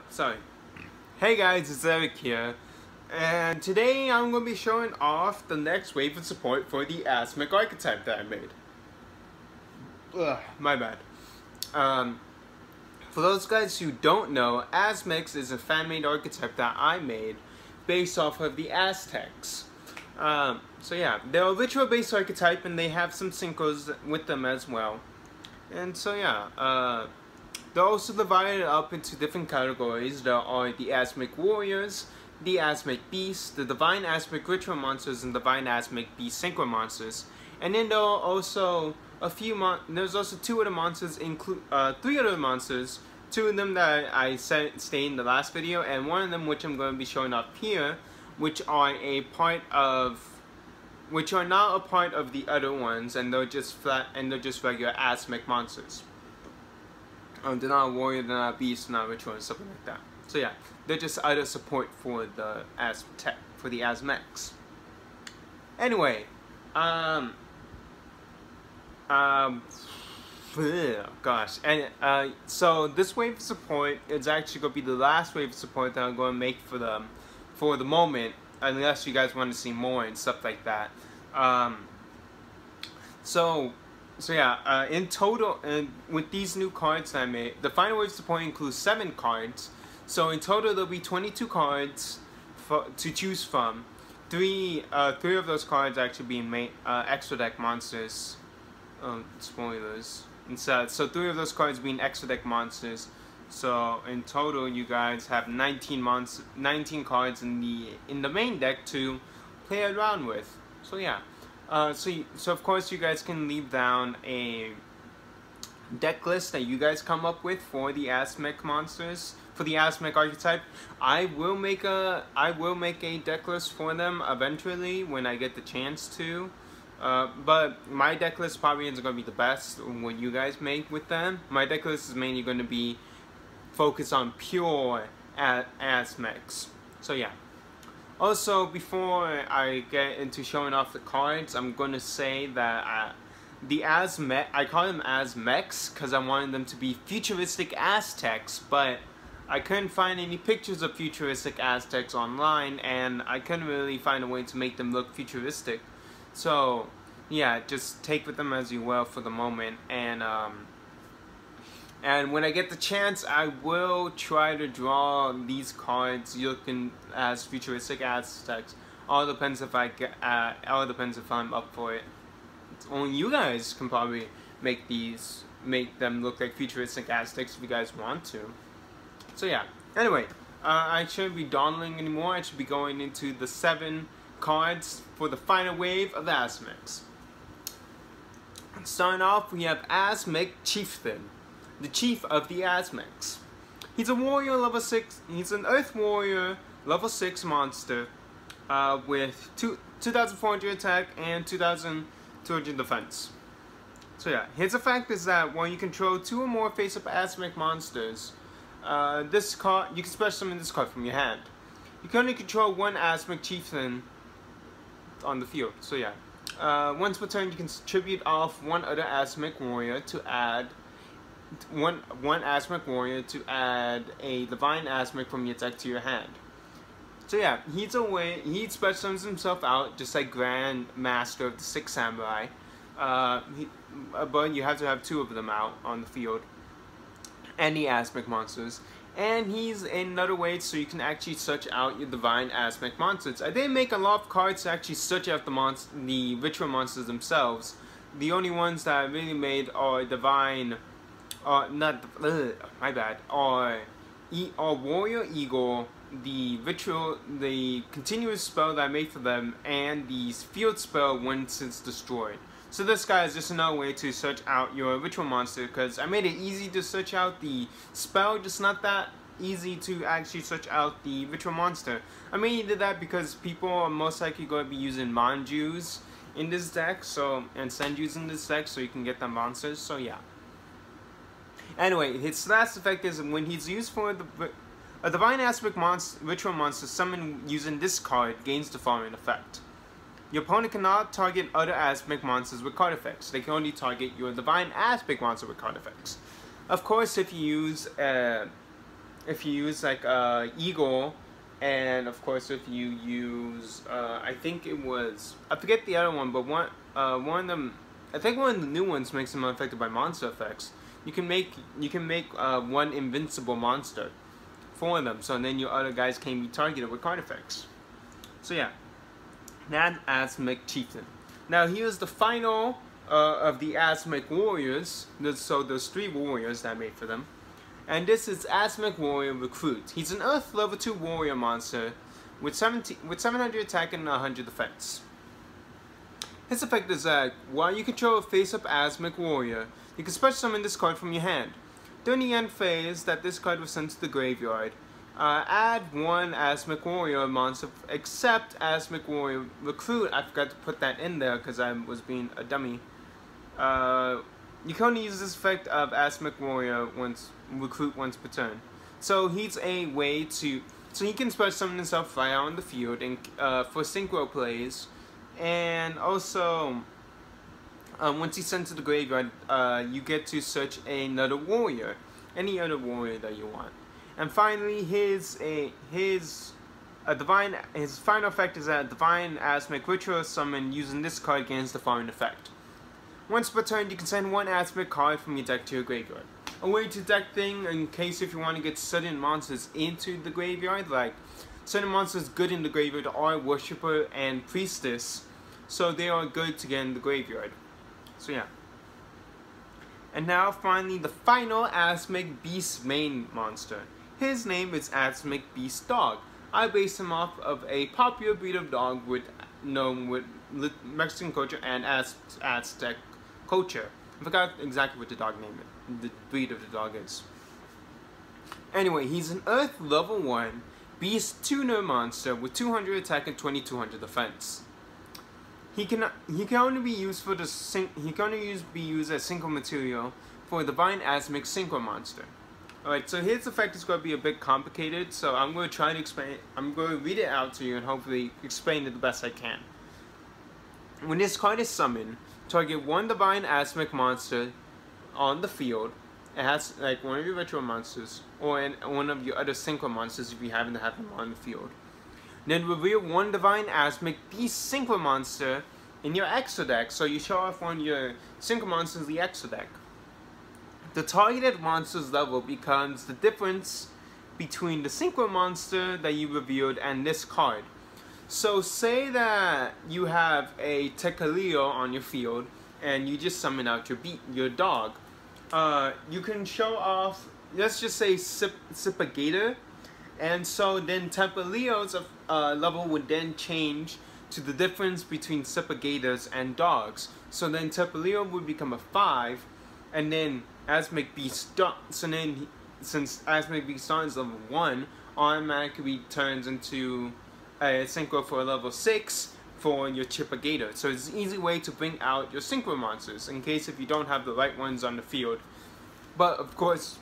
Sorry. Hey guys, it's Eric here, and today I'm going to be showing off the next wave of support for the Azemechs archetype that I made. My bad. For those guys who don't know, Azemechs is a fan-made archetype that I made based off of the Aztecs. So yeah, they're a ritual-based archetype and they have some synchros with them as well. And so yeah, they're also divided up into different categories. There are the Azemech Warriors, the Azemech Beasts, the Divine Azemech Ritual Monsters, and Divine Azemech Beast Synchro Monsters. And then there are also a few there's also two other monsters, three other monsters. Two of them that I said stay in the last video, and one of them which I'm going to be showing up here, which are not a part of the other ones, and they're just regular Azemech monsters. They're not a warrior, they're not a beast, they're not a ritual, and something like that. So yeah, they're just other support for the Azemechs. Anyway, gosh, and so this wave of support is actually going to be the last wave of support that I'm going to make for them for the moment, unless you guys want to see more and stuff like that. So yeah, in total, with these new cards that I made, the final wave support includes 7 cards. So in total, there'll be 22 cards to choose from. Three of those cards actually being extra deck monsters. Spoilers. So 3 of those cards being extra deck monsters. So in total, you guys have 19 cards in the main deck to play around with. So yeah. So of course you guys can leave down a deck list that you guys come up with for the Azemech monsters, for the Azemech archetype. I will make a deck list for them eventually when I get the chance to. But my deck list probably isn't going to be the best what you guys make with them. My deck list is mainly going to be focused on pure Azemechs. So yeah. Also, before I get into showing off the cards, I'm going to say that I call them Azemechs because I wanted them to be futuristic Aztecs, but I couldn't find any pictures of futuristic Aztecs online, and I couldn't really find a way to make them look futuristic. So, yeah, just take with them as you will for the moment, and when I get the chance, I will try to draw these cards looking as futuristic Aztecs. All depends if I'm up for it. Only you guys can probably make them look like futuristic Aztecs if you guys want to. So yeah. Anyway, I shouldn't be dawdling anymore. I should be going into the 7 cards for the final wave of Azemechs. Starting off, we have Azemech Chieftain, the chief of the Azemechs. He's a warrior level 6. He's an Earth warrior level 6 monster with 2,400 attack and 2,200 defense. So yeah, his effect is that when you control 2 or more face-up Azemech monsters, this card you can special summon this card from your hand. You can only control 1 Azemech chieftain on the field. So yeah, once per turn you can tribute off 1 other Azemech warrior to add one Azemech warrior to add a divine Azemech from your deck to your hand. So yeah, he special summons himself out just like Grand Master of the 6 Samurai. But you have to have 2 of them out on the field. Any Azemech monsters. And he's in another way so you can actually search out your divine Azemech monsters. I didn't make a lot of cards to actually search out the ritual monsters themselves. The only ones that I really made are divine, are Warrior Eagle, the continuous spell that I made for them, and the field spell once it's destroyed. So this guy is just another way to search out your ritual monster, because I made it easy to search out the spell, just not that easy to actually search out the ritual monster. I mainly did that because people are most likely going to be using Manjus in this deck, and Senjus in this deck, so you can get the monsters. So yeah. Anyway, his last effect is when he's used for a divine Azemech ritual monster summoned using this card gains the following effect. Your opponent cannot target other Azemech monsters with card effects. They can only target your divine Azemech monster with card effects. Of course, if you use if you use like Eagle, and of course if you use I think it was, I forget the other one, but one of them, I think one of the new ones makes them unaffected by monster effects. You can make one invincible monster for them, so then your other guys can be targeted with card effects. So yeah, that's Azemech Chieftain. Now here's the final of the Azemech Warriors. So there's 3 warriors that I made for them. And this is Azemech Warrior Recruit. He's an Earth level 2 warrior monster with 700 attack and 100 defense. His effect is that while you control a face-up Azemech Warrior, you can special summon this card from your hand. During the end phase that this card was sent to the graveyard, add 1 Azemech Warrior monster except Azemech Warrior Recruit. I forgot to put that in there because I was being a dummy. You can only use this effect of Azemech Warrior Recruit once per turn. So he's a way to, so he can special summon himself right out on the field and for synchro plays, and also once he's sent to the graveyard, you get to search another warrior, any other warrior that you want. And finally, his final effect is a Divine Azemech Ritual Summon using this card gains the following effect. Once per turn, you can send 1 Azemech card from your deck to your graveyard. A way to deck thing in case if you want to get certain monsters into the graveyard, like certain monsters good in the graveyard are Worshipper and Priestess, so they are good to get in the graveyard. So yeah. And now finally the final Azemech Beast main monster. His name is Azemech Beast Dog. I based him off of a popular breed of dog known with Mexican culture and Aztec culture. I forgot exactly what the dog name is, the breed of the dog is. Anyway, he's an Earth level 1 Beast tuner monster with 200 attack and 2200 defense. He can only be used for be used as synchro material for Divine Azemech Synchro monster. Alright, so his effect is going to be a bit complicated, so I'm going to try to explain. I'm going to read it out to you and hopefully explain it the best I can. When this card is summoned, target 1 Divine Azemech monster on the field. It has like one of your ritual monsters or one of your other synchro monsters if you happen to have them on the field. Then reveal 1 Divine Azemech Beast Synchro monster in your extra deck, so you show off one of your synchro monsters in the extra deck. The targeted monster's level becomes the difference between the synchro monster that you revealed and this card. So say that you have a Tecaleo on your field and you just summon out your dog. You can show off, let's just say Sipagator, and so then Tecaleo's level would then change to the difference between Sipagators and dogs. So then Tecaleo would become a 5, and then Azemech Beast Dog, so then since Azemech Beast Dog is level 1, automatically turns into a synchro for a level 6 for your Chipagator. So it's an easy way to bring out your synchro monsters in case if you don't have the right ones on the field. But of course,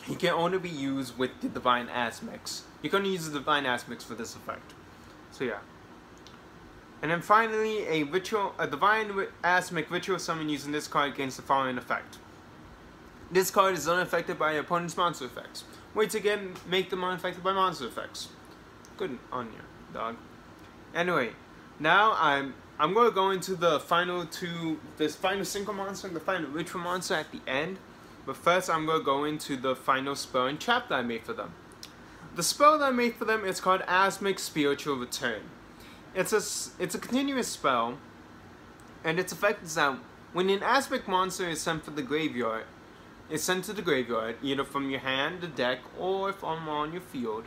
he can only be used with the Divine Azemechs. You can only use the Divine Azemechs for this effect. So yeah. And then finally, a Divine Azemech Ritual Summon using this card gains the following effect. This card is unaffected by your opponent's monster effects. Wait again, make them unaffected by monster effects. Good on you, dog. Anyway, now I'm going to go into the final this final synchro monster and the final ritual monster at the end. But first, I'm going to go into the final spell and trap that I made for them. The spell that I made for them is called Azemech Spiritual Return. It's a continuous spell, and its effect is that when an Azemech monster is sent to the graveyard, either from your hand, the deck, or from on your field,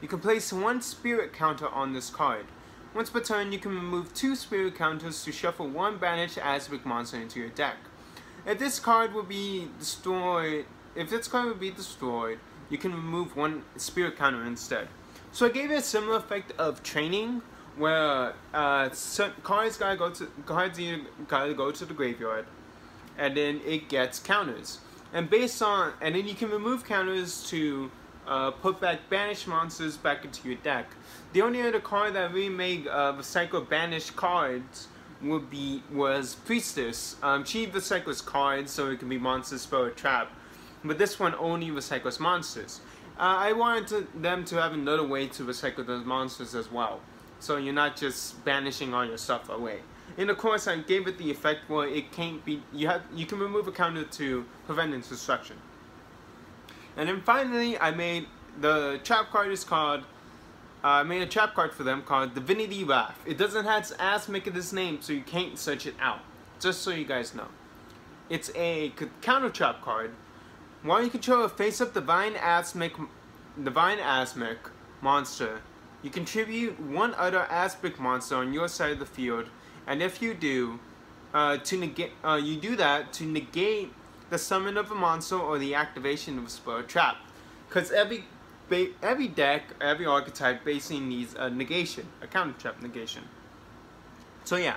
you can place 1 spirit counter on this card. Once per turn, you can remove 2 spirit counters to shuffle 1 banished Azemech monster into your deck. If this card would be destroyed, you can remove 1 spirit counter instead. So I gave it a similar effect of training, where cards gotta go to the graveyard, and then it gets counters. And then you can remove counters to put back banished monsters back into your deck. The only other card that really made recycle banished cards was Priestess. She recycles cards so it can be monster, spell, or trap. But this one only recycles monsters. I wanted them to have another way to recycle those monsters as well. So you're not just banishing all your stuff away. And of course, I gave it the effect where it can't be. You can remove a counter to prevent its destruction. And then finally, I made the trap card is called. I made a trap card for them called Divinity Wrath. It doesn't have Azemech in its name, so you can't search it out. Just so you guys know, it's a counter trap card. While you control a face-up Divine Azemech monster, you contribute one other Azemech monster on your side of the field, and if you do, you do that to negate the summon of a monster or the activation of a spell or trap. Because every deck, every archetype basically needs a negation, a counter trap negation. So yeah.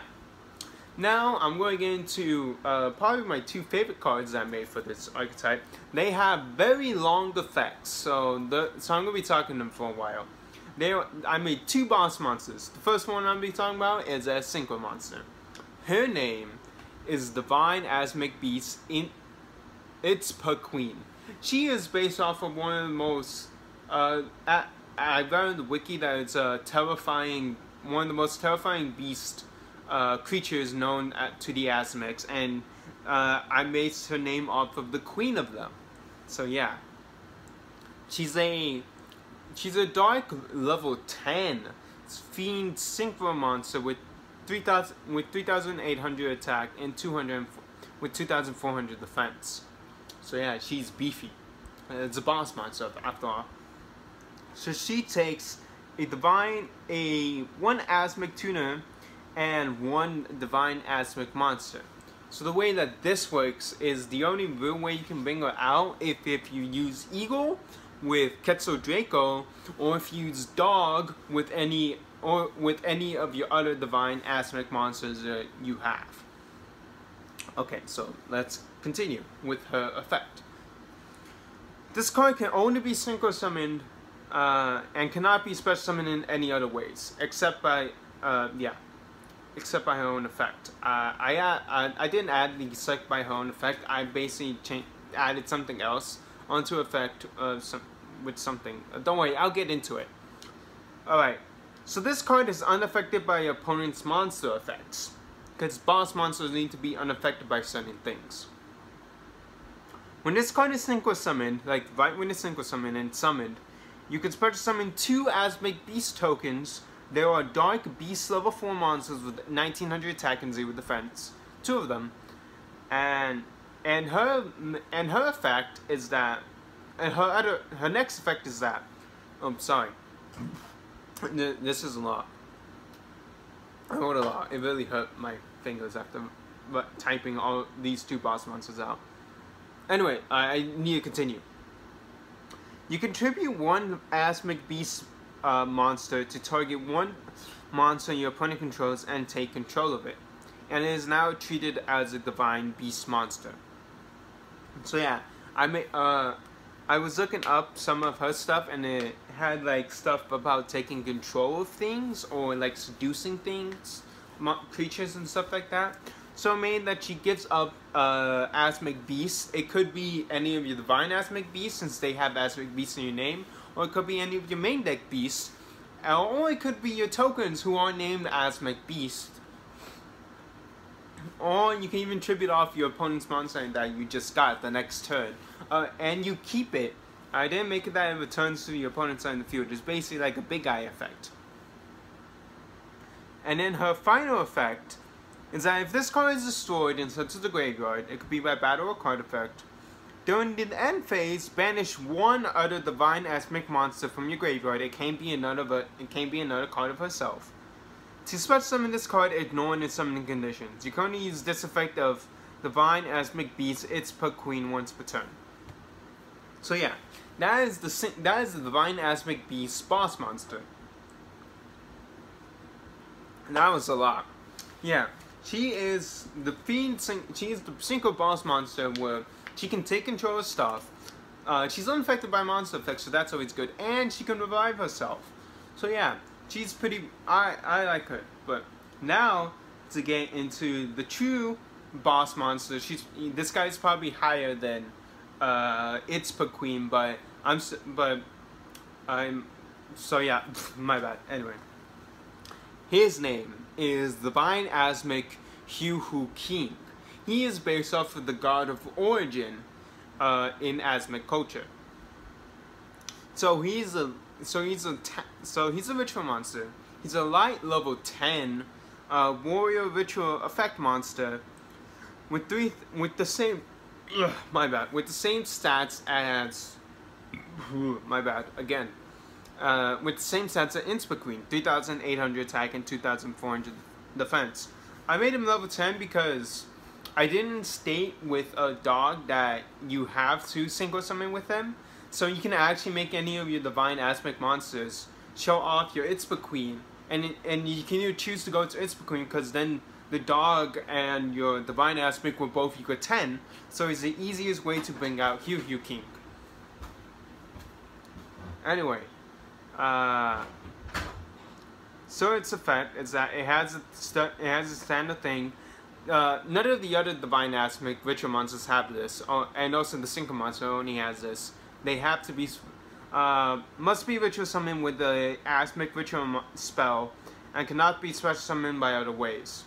Now I'm going to get into probably my two favorite cards I made for this archetype. They have very long effects, so I'm going to be talking them for a while. I made two boss monsters. The first one I'm going to be talking about is a synchro monster. Her name is Divine Azemech Beast. It's per queen. She is based off of one of the most I read on the wiki that it's a terrifying, one of the most terrifying beast creatures known to the Azemechs, and I based her name off of the queen of them. So yeah, she's a dark level 10 fiend synchro monster with 3,800 attack and 2,400 defense. So yeah, she's beefy. It's a boss monster after all. So she takes one Azemech tuner and one Divine Azemech monster. So the way that this works is the only real way you can bring her out if you use Eagle with Quetzal Draco, or if you use Dog with any of your other Divine Azemech monsters that you have. Okay, so let's continue with her effect. This card can only be synchro summoned and cannot be special summoned in any other ways, except by except by her own effect. I didn't add the select by her own effect. I basically added something else onto effect with something. Don't worry, I'll get into it. Alright, so this card is unaffected by your opponent's monster effects, because boss monsters need to be unaffected by certain things. When this card is synchro summoned, like right when it's synchro summoned and summoned, you can special summon two Azemech Beast tokens. There are Dark Beast level 4 monsters with 1900 attack and 0 defense. Two of them. And her effect is that, and her next effect is that, oh, sorry. This is a lot. I wrote a lot. It really hurt my fingers after typing all these two boss monsters out. Anyway, I need to continue. You contribute one Azemech Beast monster to target one monster your opponent controls and take control of it. And it is now treated as a Divine Beast monster. So yeah, I was looking up some of her stuff, and it had like stuff about taking control of things or like seducing things, creatures and stuff like that. So it made that she gives up Azemech Beasts. It could be any of your Divine Azemech Beasts, since they have Azemech Beasts in your name, or it could be any of your main deck Beasts, or it could be your tokens who are named Azemech Beast. Or you can even tribute off your opponent's monster that you just got the next turn. And you keep it. I didn't make it that it returns to your opponent's side in the field. It's basically like a big eye effect. And then her final effect is that if this card is destroyed and sent to the graveyard, it could be by battle or card effect. During the end phase, banish one other Divine Azemech monster from your graveyard. It can't be another card of herself. To special summon this card, ignoring its summoning conditions. You can only use this effect of Divine Azemech Beast. It's per queen once per turn. So yeah, that is the Divine Azemech Beast boss monster. And that was a lot. Yeah, she is the fiend. She is the synchro boss monster where she can take control of stuff. She's unaffected by monster effects, so that's always good. And she can revive herself. So yeah, she's pretty. I like her. But now to get into the true boss monster, this guy's probably higher than its per queen, but So yeah, my bad. Anyway, his name is Divine Azemech Hu King. He is based off of the god of origin in Azemech culture. So he's a ritual monster. He's a light level 10 warrior ritual effect monster with the same stats as with the same stats as Inspa Queen, 3,800 attack and 2,400 defense. I made him level 10 because I didn't state with a dog that you have to synchro summon with him. So you can actually make any of your Divine Azemech monsters show off your Inspa Queen, and you can either choose to go to Inspa Queen because then the dog and your Divine Azemech will both equal 10. So it's the easiest way to bring out Hu King. Anyway, so its effect is that it has a standard thing. None of the other Divine Azemech ritual monsters have this, and also the synchro monster only has this. They have to be, must be ritual summoned with the Azemech ritual spell, and cannot be special summoned by other ways.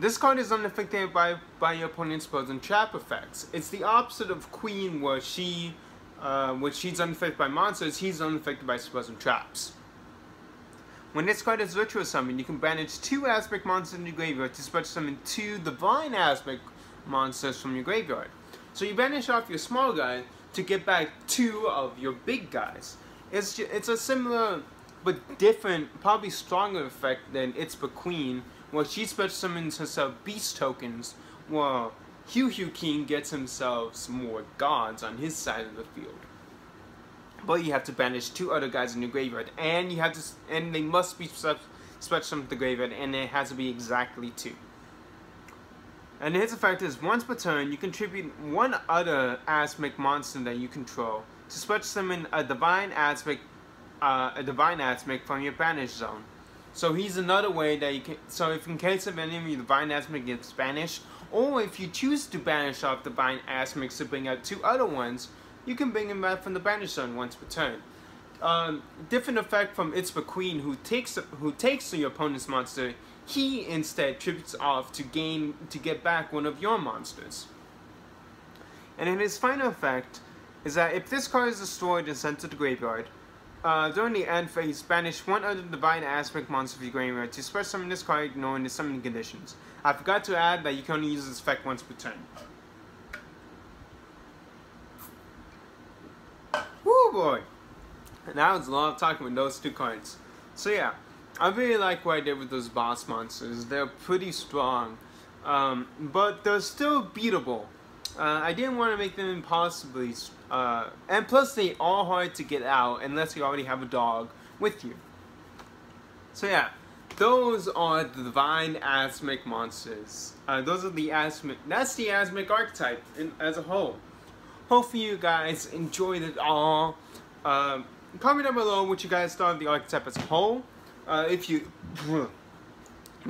This card is unaffected by your opponent's spells and trap effects. It's the opposite of Queen, where she's unaffected by monsters, he's unaffected by spells and traps. When this card is ritual summoned, you can banish 2 Azemech monsters in your graveyard to special summon 2 Divine Azemech monsters from your graveyard. So you banish off your small guy to get back 2 of your big guys. It's a similar but different, probably stronger effect than Inspa Queen, where she special summons herself beast tokens, while Hu King gets himself some more gods on his side of the field. But you have to banish 2 other guys in your graveyard, and they must be special summoned to the graveyard, and it has to be exactly 2. And his effect is once per turn, you contribute 1 other Azemech monster that you control to special summon a Divine Azemech from your banish zone. So he's another way that you can. So if in case of any of your Divine Azemech gets banished, or if you choose to banish off Divine Azemech to bring out 2 other ones, you can bring him back from the banish zone once per turn. Different effect from Inspa Queen, who takes your opponent's monster. He instead tributes off to get back one of your monsters. And then his final effect is that if this card is destroyed and sent to the graveyard, during the end phase, banish 1 other Divine Azemech monster of your graveyard to special summon this card, ignoring the summoning conditions. I forgot to add that you can only use this effect once per turn. Woo boy! And that was a lot of talking with those 2 cards. So yeah, I really like what I did with those boss monsters. They're pretty strong, but they're still beatable. I didn't want to make them impossibly, and plus they are hard to get out unless you already have a dog with you. So yeah, those are the Divine Azemech monsters. Those are the Azemech. That's the Azemech archetype as a whole. Hopefully you guys enjoyed it all. Comment down below what you guys thought of the archetype as a whole. I'm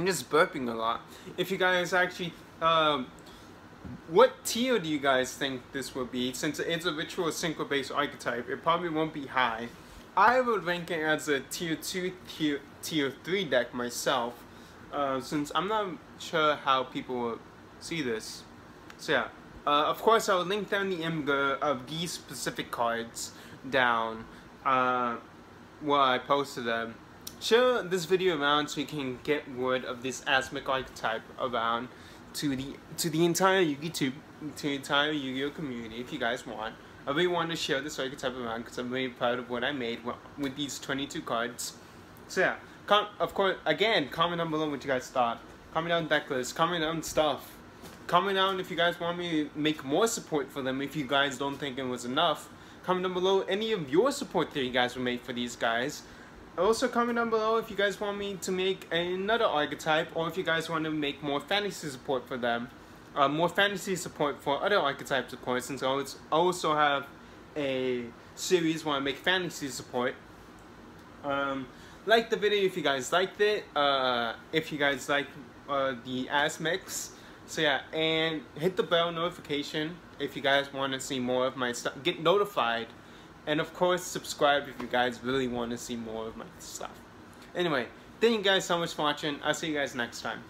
just burping a lot. If you guys actually, what tier do you guys think this will be? Since it's a ritual synchro based archetype, it probably won't be high. I would rank it as a tier 2, tier 3 deck myself, since I'm not sure how people will see this. So yeah, of course I will link down the Imgur of these specific cards down where I posted them. Share this video around so you can get word of this Azemech archetype around to the entire Yu-Gi-Oh community if you guys want. I really want to share this archetype around because I'm really proud of what I made with these 22 cards. So yeah, of course, again, comment down below what you guys thought. Comment down deck lists, comment down stuff. Comment down if you guys want me to make more support for them if you guys don't think it was enough. Comment down below any of your support that you guys will make for these guys. Also comment down below if you guys want me to make another archetype, or if you guys want to make more fantasy support for them. More fantasy support for other archetypes, of course, since I also have a series where I make fantasy support. Like the video if you guys liked it, if you guys like the Azemechs. So yeah, and hit the bell notification if you guys want to see more of my stuff. Get notified And of course, subscribe if you guys really want to see more of my stuff. Anyway, thank you guys so much for watching. I'll see you guys next time.